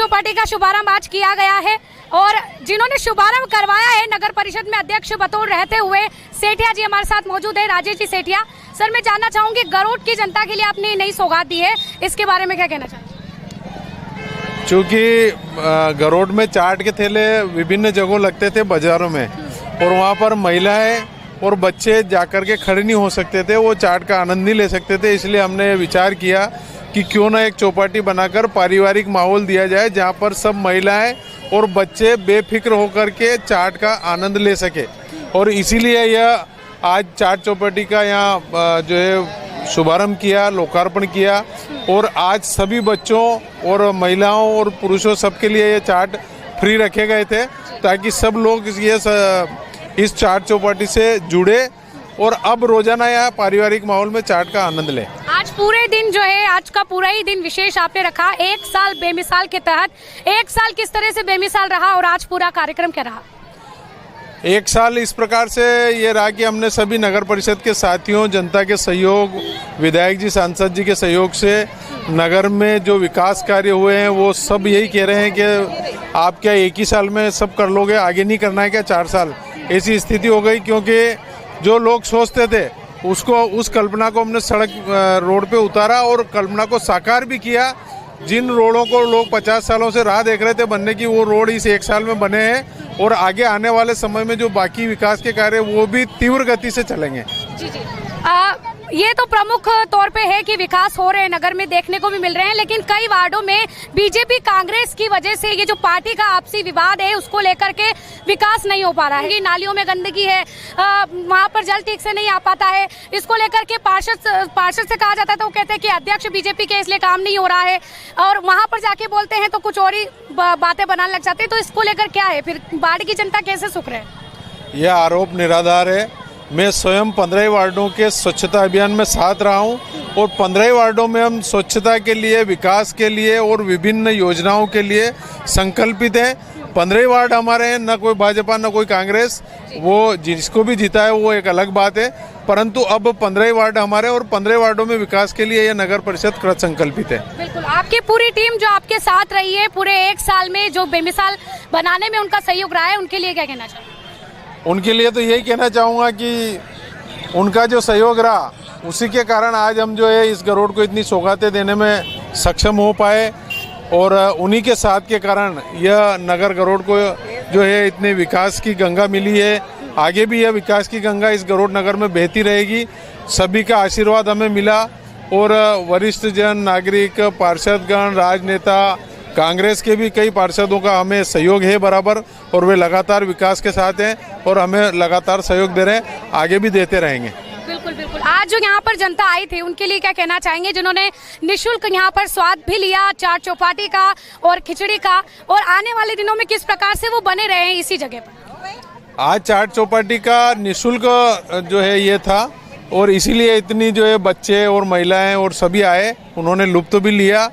चौपाटी का शुभारंभ आज किया गया है और जिन्होंने शुभारंभ करवाया है नगर परिषद में अध्यक्ष बतौर रहते हुए सेठिया जी हमारे साथ मौजूद है, राजेश जी सेठिया। सर, मैं जानना चाहूंगी गरोड की जनता के लिए आपने नई सौगात दी है, इसके बारे में क्या कहना चाहते हैं? चूँकि गरोड में चाट के थैले विभिन्न जगहों लगते थे बाजारों में और वहाँ पर महिलाएं और बच्चे जाकर के खड़े नहीं हो सकते थे, वो चाट का आनंद नहीं ले सकते थे। इसलिए हमने विचार किया कि क्यों ना एक चौपाटी बनाकर पारिवारिक माहौल दिया जाए जहाँ पर सब महिलाएं और बच्चे बेफिक्र होकर के चाट का आनंद ले सके। और इसीलिए यह आज चाट चौपाटी का यहाँ जो है शुभारंभ किया, लोकार्पण किया और आज सभी बच्चों और महिलाओं और पुरुषों सबके लिए ये चाट फ्री रखे गए थे ताकि सब लोग इस चाट चौपाटी से जुड़े और अब रोजाना यहाँ पारिवारिक माहौल में चाट का आनंद ले। आज पूरे दिन जो है, आज का पूरा ही दिन विशेष आपने रखा, एक साल बेमिसाल के तहत। एक साल किस तरह से बेमिसाल रहा और आज पूरा कार्यक्रम क्या रहा? एक साल इस प्रकार से ये रहा कि हमने सभी नगर परिषद के साथियों, जनता के सहयोग, विधायक जी, सांसद जी के सहयोग से नगर में जो विकास कार्य हुए हैं वो सब यही कह रहे हैं कि आप क्या एक ही साल में सब कर लोगे, आगे नहीं करना है क्या 4 साल? ऐसी स्थिति हो गई क्योंकि जो लोग सोचते थे उस कल्पना को हमने सड़क रोड पे उतारा और कल्पना को साकार भी किया। जिन रोडों को लोग 50 सालों से राह देख रहे थे बनने की, वो रोड इस एक साल में बने हैं और आगे आने वाले समय में जो बाकी विकास के कार्य वो भी तीव्र गति से चलेंगे। जी जी, ये तो प्रमुख तौर पे है कि विकास हो रहे हैं, नगर में देखने को भी मिल रहे हैं, लेकिन कई वार्डों में बीजेपी कांग्रेस की वजह से ये जो पार्टी का आपसी विवाद है उसको लेकर के विकास नहीं हो पा रहा है। कि नालियों में गंदगी है, वहाँ पर जल ठीक से नहीं आ पाता है, इसको लेकर के पार्षद से कहा जाता है तो वो कहते हैं कि अध्यक्ष बीजेपी के इसलिए काम नहीं हो रहा है, और वहाँ पर जाके बोलते हैं तो कुछ और ही बातें बनाने लग जाते हैं। तो इसको लेकर क्या है, फिर बाढ़ की जनता कैसे सुख रहे? यह आरोप निराधार है। मैं स्वयं 15 वार्डों के स्वच्छता अभियान में साथ रहा हूं और 15 वार्डों में हम स्वच्छता के लिए, विकास के लिए और विभिन्न योजनाओं के लिए संकल्पित हैं। 15 वार्ड हमारे हैं, न कोई भाजपा न कोई कांग्रेस, वो जिसको भी जीता है वो एक अलग बात है, परंतु अब 15 वार्ड हमारे और 15 वार्डों में विकास के लिए यह नगर परिषद कृत संकल्पित है। बिल्कुल, आपकी पूरी टीम जो आपके साथ रही है पूरे एक साल में, जो बेमिसाल बनाने में उनका सहयोग रहा है, उनके लिए क्या कहना चाहिए? उनके लिए तो यही कहना चाहूँगा कि उनका जो सहयोग रहा उसी के कारण आज हम जो है इस गरोड को इतनी सौगातें देने में सक्षम हो पाए और उन्हीं के साथ के कारण यह नगर गरोड को जो है इतने विकास की गंगा मिली है। आगे भी यह विकास की गंगा इस गरोड नगर में बहती रहेगी। सभी का आशीर्वाद हमें मिला और वरिष्ठ जन, नागरिक, पार्षदगण, राजनेता, कांग्रेस के भी कई पार्षदों का हमें सहयोग है बराबर और वे लगातार विकास के साथ हैं और हमें लगातार सहयोग दे रहे हैं, आगे भी देते रहेंगे। बिल्कुल बिल्कुल। आज जो यहाँ पर जनता आई थी उनके लिए क्या कहना चाहेंगे, जिन्होंने निःशुल्क यहाँ पर स्वाद भी लिया चाट चौपाटी का और खिचड़ी का, और आने वाले दिनों में किस प्रकार से वो बने रहे हैं इसी जगह पर? आज चाट चौपाटी का निःशुल्क जो है ये था और इसीलिए इतनी जो है बच्चे और महिलाएं और सभी आए, उन्होंने लुत्फ भी लिया।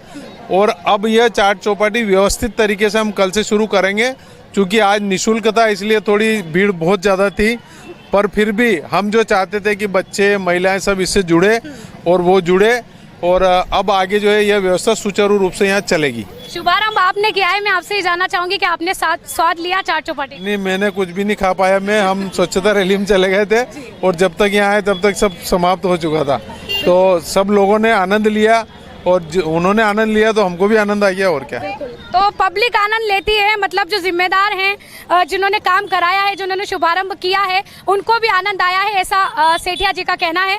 और अब यह चाट चौपाटी व्यवस्थित तरीके से हम कल से शुरू करेंगे। क्योंकि आज निःशुल्क था इसलिए थोड़ी भीड़ बहुत ज़्यादा थी, पर फिर भी हम जो चाहते थे कि बच्चे, महिलाएं सब इससे जुड़े और वो जुड़े और अब आगे जो है यह व्यवस्था सुचारू रूप से यहाँ चलेगी। शुभारंभ आपने किया है, मैं आपसे ही जानना चाहूंगी कि आपने स्वाद लिया चाट चौपाटी? नहीं, मैंने कुछ भी नहीं खा पाया। हम स्वच्छता रैली में चले गए थे और जब तक यहाँ आए तब तक सब समाप्त हो चुका था। तो सब लोगों ने आनंद लिया और उन्होंने आनंद लिया तो हमको भी आनंद आ गया, और क्या। तो पब्लिक आनंद लेती है, मतलब जो जिम्मेदार हैं, जिन्होंने काम कराया है, जिन्होंने शुभारंभ किया है, उनको भी आनंद आया है, ऐसा सेठिया जी का कहना है।